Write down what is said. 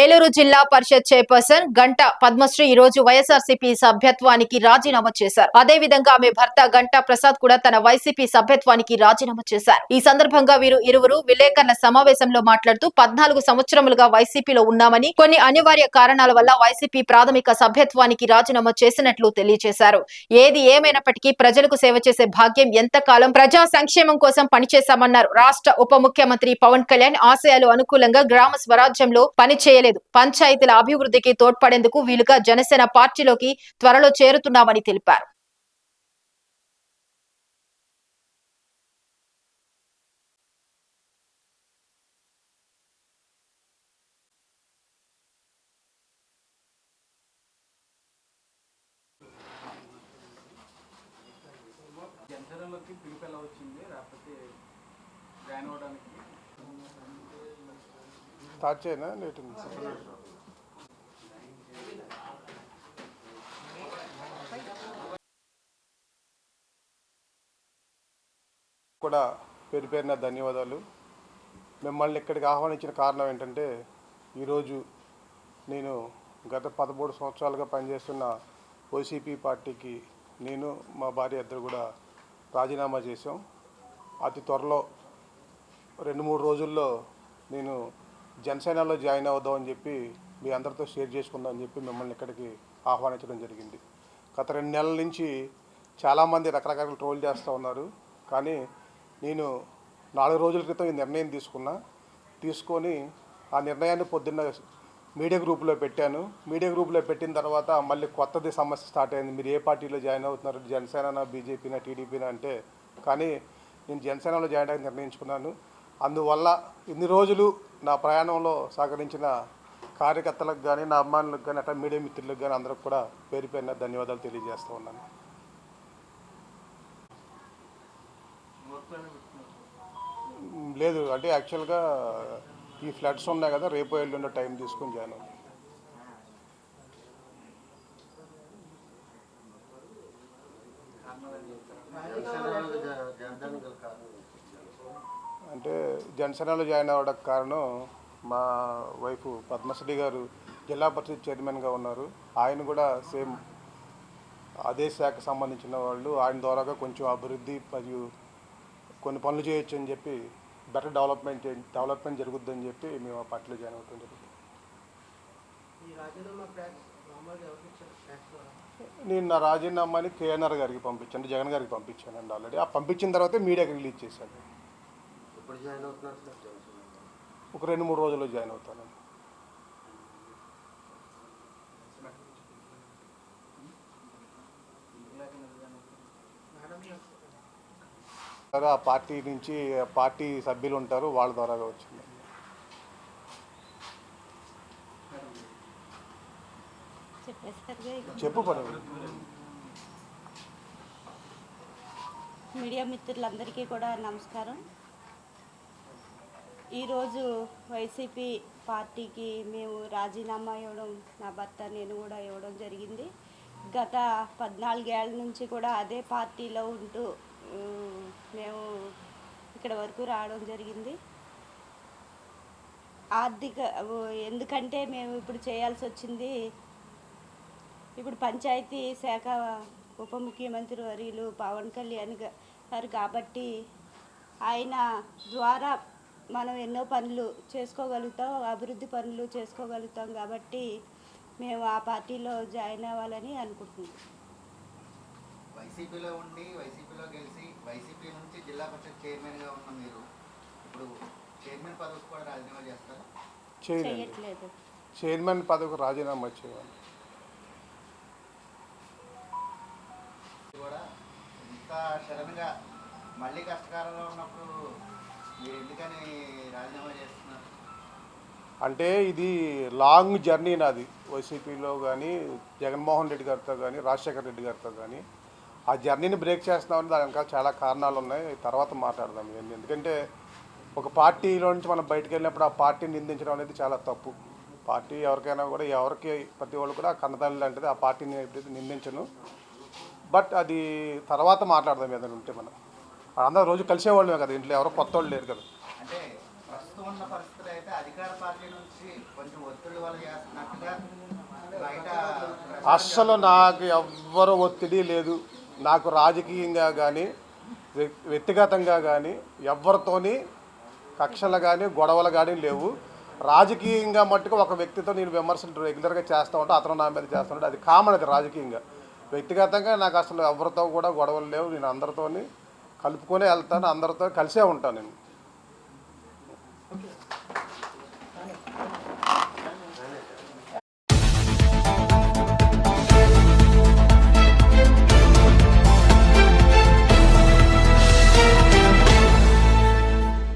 ఏలూరు జిల్లా పరిషత్ చైర్పర్సన్ గంట పద్మశ్రీ ఈ రోజు వైఎస్ఆర్సీపీ సభ్యత్వానికి రాజీనామా చేశారు. అదేవిధంగా ఆమె భర్త గంట ప్రసాద్ కూడా తన వైసీపీ సభ్యత్వానికి రాజీనామా చేశారు. ఈ సందర్భంగా వీరు ఇరువురు విలేకరుల సమావేశంలో మాట్లాడుతూ 14 సంవత్సరములుగా వైసీపీలో ఉన్నామని, కొన్ని అనివార్య కారణాల వల్ల వైసీపీ ప్రాథమిక సభ్యత్వానికి రాజీనామా చేసినట్లు తెలియజేశారు. ఏది ఏమైనప్పటికీ ప్రజలకు సేవ చేసే భాగ్యం ఎంతకాలం ప్రజా సంక్షేమం కోసం పనిచేశామన్నారు. రాష్ట్ర ఉప ముఖ్యమంత్రి పవన్ కళ్యాణ్ ఆశయాలు అనుకూలంగా గ్రామ స్వరాజ్యంలో పనిచేయలేదు. పంచాయతీల అభివృద్ధికి తోడ్పడేందుకు వీలుగా జనసేన పార్టీలోకి త్వరలో చేరుతున్నామని తెలిపారు. కూడా పేరు పేరున ధన్యవాదాలు. మిమ్మల్ని ఇక్కడికి ఆహ్వానించిన కారణం ఏంటంటే, ఈరోజు నేను గత 13 సంవత్సరాలుగా పనిచేస్తున్న వైసీపీ పార్టీకి నేను మా భార్య ఇద్దరు కూడా రాజీనామా చేసాం. అతి త్వరలో 2-3 రోజుల్లో నేను జనసేనలో జాయిన్ అవుదామని చెప్పి మీ అందరితో షేర్ చేసుకుందామని చెప్పి మిమ్మల్ని ఇక్కడికి ఆహ్వానించడం జరిగింది. గత 2 నెలల నుంచి చాలామంది రకరకాల ట్రోల్ చేస్తూ ఉన్నారు. కానీ నేను 4 రోజుల క్రితం ఈ నిర్ణయం తీసుకొని ఆ నిర్ణయాన్ని పొద్దున్న మీడియా గ్రూప్లో పెట్టాను. మీడియా గ్రూప్లో పెట్టిన తర్వాత మళ్ళీ కొత్తది సమస్య స్టార్ట్ అయింది. మీరు ఏ పార్టీలో జాయిన్ అవుతున్నారు, జనసేన, బీజేపీనా, టీడీపీనా అంటే, కానీ నేను జనసేనలో జాయిన్ అయ్యి నిర్ణయించుకున్నాను. అందువల్ల ఇన్ని రోజులు నా ప్రయాణంలో సహకరించిన కార్యకర్తలకు కానీ, నా అభిమానులకు కానీ, అట్లా మీడియా మిత్రులకు కానీ అందరికి కూడా పేరు పేరున ధన్యవాదాలు తెలియజేస్తూ ఉన్నాను. లేదు అంటే యాక్చువల్గా ఈ ఫ్లడ్స్ ఉన్నాయి కదా, రేపు ఎల్లుండి టైం తీసుకొని జాయిన్ అవుతాను. అంటే జనసేనలో జాయిన్ అవ్వడానికి కారణం మా వైఫ్ పద్మశ్రీ గారు జిల్లా పరిషత్ చైర్మన్గా ఉన్నారు. ఆయన కూడా సేమ్ అదే శాఖకు సంబంధించిన వాళ్ళు. ఆయన ద్వారాగా కొంచెం అభివృద్ధి మరియు కొన్ని పనులు చేయొచ్చు అని చెప్పి, బెటర్ డెవలప్మెంట్ జరుగుద్దని చెప్పి మేము ఆ పార్టీలో జాయిన్ అవ్వడం జరుగుతుంది. నేను నా రాజీనామాని కేఎన్ఆర్ గారికి పంపించాను, జగన్ గారికి పంపించానండి ఆల్రెడీ. ఆ పంపించిన తర్వాతే మీడియాకి రిలీజ్ చేశాను. ఒక 2-3 రోజుల్లో జాయిన్ అవుతాను. ఆ పార్టీ నుంచి పార్టీ సభ్యులు ఉంటారు, వాళ్ళ ద్వారాగా వచ్చింది. చెప్పు పని. మీడియా మిత్రులందరికీ కూడా నమస్కారం. ఈరోజు వైసీపీ పార్టీకి మేము రాజీనామా ఇవ్వడం, నా భర్త నేను కూడా ఇవ్వడం జరిగింది. గత 14 ఏళ్ళ నుంచి కూడా అదే పార్టీలో ఉంటూ మేము ఇక్కడ వరకు రావడం జరిగింది. ఎందుకంటే మేము ఇప్పుడు చేయాల్సి వచ్చింది, ఇప్పుడు పంచాయతీ శాఖ ఉప ముఖ్యమంత్రి వర్యులు పవన్ కళ్యాణ్ గారు కాబట్టి ఆయన ద్వారా మనం ఎన్నో పనులు చేసుకోగలుగుతాం, అభివృద్ధి పనులు చేసుకోగలుగుతాం. కాబట్టి మేము ఆ పార్టీలో జాయిన్ అవ్వాలని అనుకుంటున్నాం. వైసీపీలో ఉండి వైసీపీలో గెలిచి వైసీపీ నుంచి జిల్లా పరిషత్ చైర్మన్గా ఉన్న మీరు ఇప్పుడు చైర్మన్ పదవికి కూడా రాజీనామా చేస్తారా? చేయట్లేదు. చైర్మన్ పదవికి రాజీనామా చేయాలి కూడా ఇంత సడన్గా మళ్ళీ కష్టకాలంలో ఉన్నప్పుడు మీరు ఎందుకని రాజీనామా చేస్తున్నారు? అంటే ఇది లాంగ్ జర్నీ నాది. వైసీపీలో కానీ, జగన్మోహన్ రెడ్డి గారితో కానీ, రాజశేఖర రెడ్డి గారితో కానీ ఆ జర్నీని బ్రేక్ చేస్తున్నామని దాని ఇంకా చాలా కారణాలు ఉన్నాయి. తర్వాత మాట్లాడదాం. ఎందుకంటే ఒక పార్టీలో నుంచి మనం బయటకు వెళ్ళినప్పుడు ఆ పార్టీని నిందించడం అనేది చాలా తప్పు. పార్టీ ఎవరికైనా కూడా, ప్రతి వాళ్ళు కూడా కన్నతల్లి లాంటిది. ఆ పార్టీని ఎప్పుడైతే నిందించను, బట్ అది తర్వాత మాట్లాడదాం. ఏదైనా ఉంటే మనం అందరూ రోజు కలిసేవాళ్ళమే కదా, ఇంట్లో ఎవరో కొత్త వాళ్ళు లేరు కదా. అంటే ప్రస్తుతం ప్రస్తుతం ఉన్న పరిస్థితులు అయితే అధికార పార్టీ నుంచి కొంచెం ఒత్తిడి వల్ల చేస్తున్నట్టుగా బయట అస్సలు నాకు ఎవ్వరు ఒత్తిడి లేదు. నాకు రాజకీయంగా కానీ వ్యక్తిగతంగా కానీ ఎవరితోని కక్షలు కానీ గొడవలు కానీ లేవు. రాజకీయంగా మట్టుకు ఒక వ్యక్తితో నేను విమర్శలు రెగ్యులర్గా చేస్తూ ఉంటాను, అతను నా మీద చేస్తూ ఉంటాడు, అది కామన్. అది రాజకీయంగా. వ్యక్తిగతంగా నాకు అసలు ఎవరితో కూడా గొడవలు లేవు. నేను అందరితోని కలుపుకొనే వెళ్తాను, అందరితో కలిసే ఉంటాను నేను.